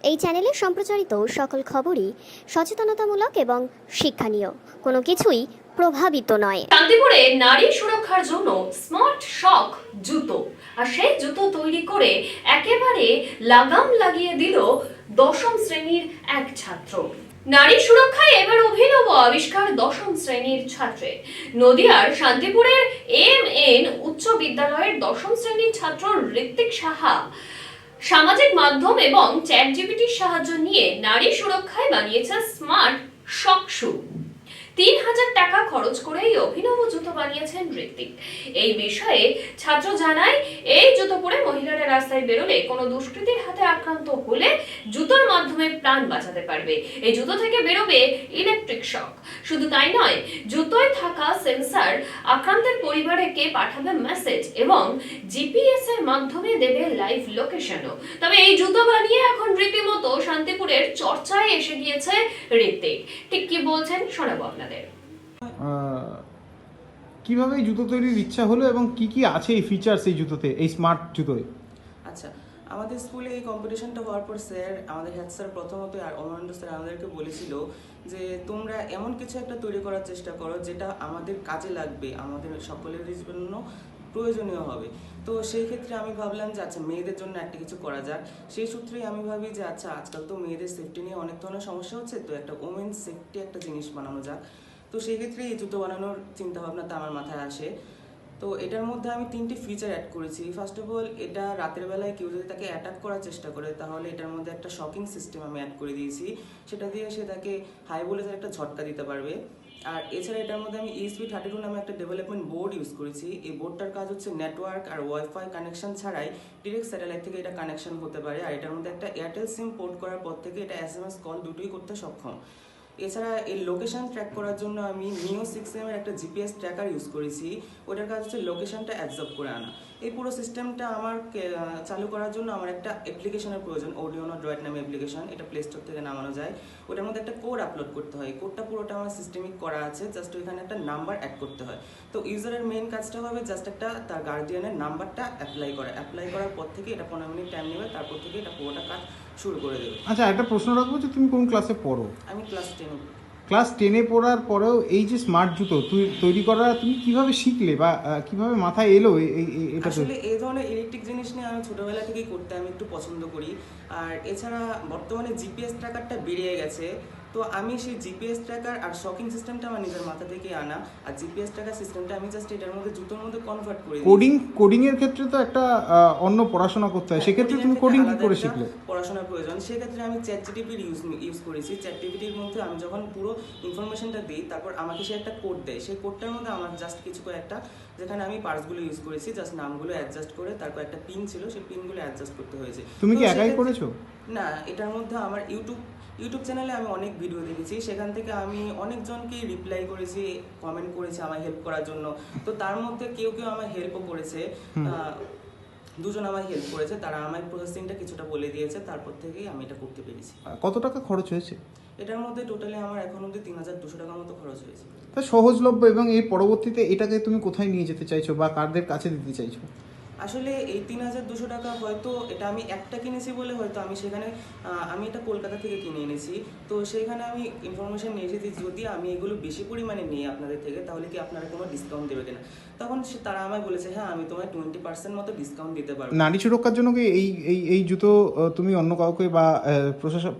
এই চ্যানেলে সম্প্রচারিত সকল খবরই সচেতনতামূলক এবং শিক্ষণীয়, কোনো কিছুই প্রভাবিত নয়। শান্তিপুরে নারী সুরক্ষার জন্য স্মার্ট শক জুতো, আর সেই জুতো তৈরি করে একেবারে লাগাম লাগিয়ে দিল দশম শ্রেণীর এক ছাত্র। নারী সুরক্ষায় এবার অভিনব আবিষ্কার দশম শ্রেণীর ছাত্রের। নদিয়ার শান্তিপুরের এম.এন উচ্চ বিদ্যালয়ের দশম শ্রেণীর ছাত্র ঋত্বিক সাহা সামাজিক মাধ্যম এবং চ্যাট জিপিটির সাহায্য নিয়ে নারী সুরক্ষায় বানিয়েছে স্মার্ট শক শু। ৩,০০০ টাকা খরচ করে এই অভিনব জুতো বানিয়েছেন ঋত্বিক। এই বিষয়ে ছাত্র জানায়, এই জুতো পরে মহিলারা রাস্তায় বেরোলে কোনো দুষ্কৃতীর হাতে আক্রান্ত হলে জুতোর মাধ্যমে প্রাণ বাঁচাতে পারবে। এই জুতো থেকে বেরোবে ইলেকট্রিক শক। শুধু তাই নয়, জুতোয় থাকা সেন্সর আক্রান্তের পরিবারকে পাঠাবে মেসেজ এবং জিপিএস এর মাধ্যমে দেবে লাইভ লোকেশনও। তবে এই জুতো বানিয়ে এখন রীতিমতো শান্তিপুরের চর্চায় এসে গিয়েছে ঋত্বিক। ঠিক কি বলছেন শোনাবো আপনাদের। কিভাবে এই জুতো তৈরির ইচ্ছা হলো এবং কি কি আছে এই ফিচারস এই জুতোতে, এই স্মার্ট জুতোয়? আচ্ছা, আমাদের স্কুলে এই কম্পিটিশনটা হওয়ার পর স্যার, আমাদের হেড স্যার প্রথমত আর অমরেন্দ্র স্যার আমাদেরকে বলেছিল যে তোমরা এমন কিছু একটা তৈরি করার চেষ্টা করো যেটা আমাদের কাজে লাগবে, আমাদের সকলের জন্য প্রয়োজনীয় হবে। তো সেই ক্ষেত্রে আমি ভাবলাম যে আচ্ছা, মেয়েদের জন্য একটা কিছু করা যাক। সেই সূত্রেই আমি ভাবি যে আচ্ছা, আজকাল তো মেয়েদের সেফটি নিয়ে অনেক ধরনের সমস্যা হচ্ছে, তো একটা ওমেন সেফটি একটা জিনিস বানানো যাক। তো সেই ক্ষেত্রে এই জুতো বানানোর চিন্তাভাবনাটা আমার মাথায় আসে। তো এটার মধ্যে আমি 3টি ফিচার অ্যাড করেছি। ফার্স্ট অফ অল, এটা রাতের বেলায় কেউ যদি তাকে অ্যাটাক করার চেষ্টা করে তাহলে এটার মধ্যে একটা শকিং সিস্টেম আমি অ্যাড করে দিয়েছি, সেটা দিয়ে সে তাকে হাই ভোল্টেজের একটা ঝটকা দিতে পারবে। আর এছাড়া এটার মধ্যে আমি ESP32 নামে একটা ডেভেলপমেন্ট বোর্ড ইউজ করেছি। এই বোর্ডটার কাজ হচ্ছে নেটওয়ার্ক আর ওয়াইফাই কানেকশন ছাড়াই ডিরেক্ট স্যাটেলাইট থেকে এটা কানেকশন হতে পারে। আর এটার মধ্যে একটা এয়ারটেল সিম পোর্ট করার পর থেকে এটা SMS কল দুটোই করতে সক্ষম। এছাড়া এই লোকেশন ট্র্যাক করার জন্য আমি নিও 6M এর একটা জিপিএস ট্র্যাকার ইউজ করেছি। ওটার কাজ হচ্ছে লোকেশনটা অ্যাবজর্ব করে আনা। এই পুরো সিস্টেমটা আমার চালু করার জন্য আমার একটা অ্যাপ্লিকেশনের প্রয়োজন, অডিওনো ড্রয়েড নামে অ্যাপ্লিকেশন। এটা প্লে স্টোর থেকে নামানো যায়। ওটার মধ্যে একটা কোড আপলোড করতে হয়। কোডটা পুরোটা আমার সিস্টেমিক করা আছে, জাস্ট ওইখানে একটা নাম্বার অ্যাড করতে হয়। তো ইউজারের মেইন কাজটা হবে জাস্ট একটা তার গার্ডিয়ানের নাম্বারটা অ্যাপ্লাই করার পর থেকে এটা 15 মিনিট টাইম নেবে, তারপর থেকে এটা পুরোটা কাজ শুরু করে দেবে। আচ্ছা, একটা প্রশ্ন রাখবো যে তুমি কোন ক্লাসে পড়ো? আমি ক্লাস 10। ক্লাস 10-এ পড়ার পরেও এই যে স্মার্ট জুতো তৈরি করা তুমি কিভাবে শিখলে বা কিভাবে মাথায় এলো এটা? আসলে এই ধরনের ইলেকট্রিক জিনিস নিয়ে আমি ছোটবেলা থেকেই করতে আমি একটু পছন্দ করি। আর এছাড়া বর্তমানে জিপিএস ট্র্যাকারটা বেরিয়ে গেছে, তো আমি সেই জিপিএস ট্র্যাকার আর শকিং সিস্টেমটা আমার নিজের মাথা থেকে আনা। আর জিপিএস ট্র্যাকার সিস্টেমটা আমি জাস্ট এটার মধ্যে জুতোর মধ্যে কনভার্ট করে কোডিং এর ক্ষেত্রে তো একটা অন্য পড়াশোনা করতে হয়, সেক্ষেত্রে তুমি কোডিং কি করে শিখলে? পড়াশোনার প্রয়োজন, সেক্ষেত্রে আমি চ্যাট জিপিটির ইউজ করেছি। চ্যাট জিপিটির মধ্যে আমি যখন পুরো ইনফরমেশনটা দিই, তারপর আমাকে সে একটা কোড দেয়। সেই কোডটার মধ্যে আমার জাস্ট কিছু একটা, যেখানে আমি পার্টসগুলো ইউজ করেছি, জাস্ট নামগুলো অ্যাডজাস্ট করে, তারপর একটা পিন ছিল, সেই পিনগুলো অ্যাডজাস্ট করতে হয়েছে। তুমি কি একাই করেছো? না, এটার মধ্যে আমার ইউটিউব চ্যানেলে আমি অনেক ভিডিও দেখেছি, সেখান থেকে আমি অনেকজনকে রিপ্লাই করেছি, কমেন্ট করেছি আমায় হেল্প করার জন্য। তো তার মধ্যে কেউ আমায় হেল্পও করেছে। দুজন আমায় হেল্প করেছে, তারা আমায় প্রসেসিংটা কিছুটা বলে দিয়েছে, তারপর থেকেই আমি এটা করতে পেরেছি। কত টাকা খরচ হয়েছে? এটার মধ্যে টোটালি আমার এখন অবধি 3,200 টাকা মতো খরচ হয়েছে। তা সহজলভ্য, এবং এই পরবর্তীতে এটাকে তুমি কোথায় নিয়ে যেতে চাইছো বা কারদের কাছে দিতে চাইছো? আসলে এই 3,200 টাকা হয়তো এটা আমি একটা কিনেছি বলে হয়তো আমি সেখানে আমি এটা কলকাতা থেকে কিনে এনেছি। তো সেইখানে আমি ইনফরমেশন নিয়েছি যে যদি আমি এগুলো বেশি পরিমাণে নিই আপনাদের থেকে, তাহলে কি আপনারা কোনো ডিসকাউন্ট দেবে কিনা। তখন তারা আমায় বলেছে হ্যাঁ, আমি তোমায় 20% মতো ডিসকাউন্ট দিতে পারবো। নারী সুরক্ষার জন্য কি এই জুতো তুমি অন্য কাউকে বা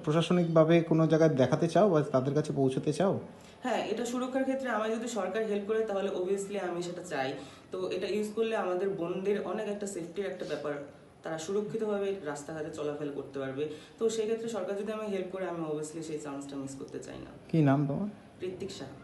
প্রশাসনিকভাবে কোনো জায়গায় দেখাতে চাও বা তাদের কাছে পৌঁছতে চাও? হ্যাঁ, এটা সুরক্ষার ক্ষেত্রে আমায় যদি সরকার হেল্প করে তাহলে অবভিয়াসলি আমি সেটা চাই। তো এটা ইউজ করলে আমাদের বোনদের অনেক একটা সেফটির একটা ব্যাপার, তারা সুরক্ষিতভাবে রাস্তাঘাটে চলাফেরা করতে পারবে। তো সেই ক্ষেত্রে সরকার যদি আমায় হেল্প করে, আমি অবভিয়াসলি সেই চান্সটা মিস করতে চাই না। কি নাম তোমার? ঋত্বিক সাহা।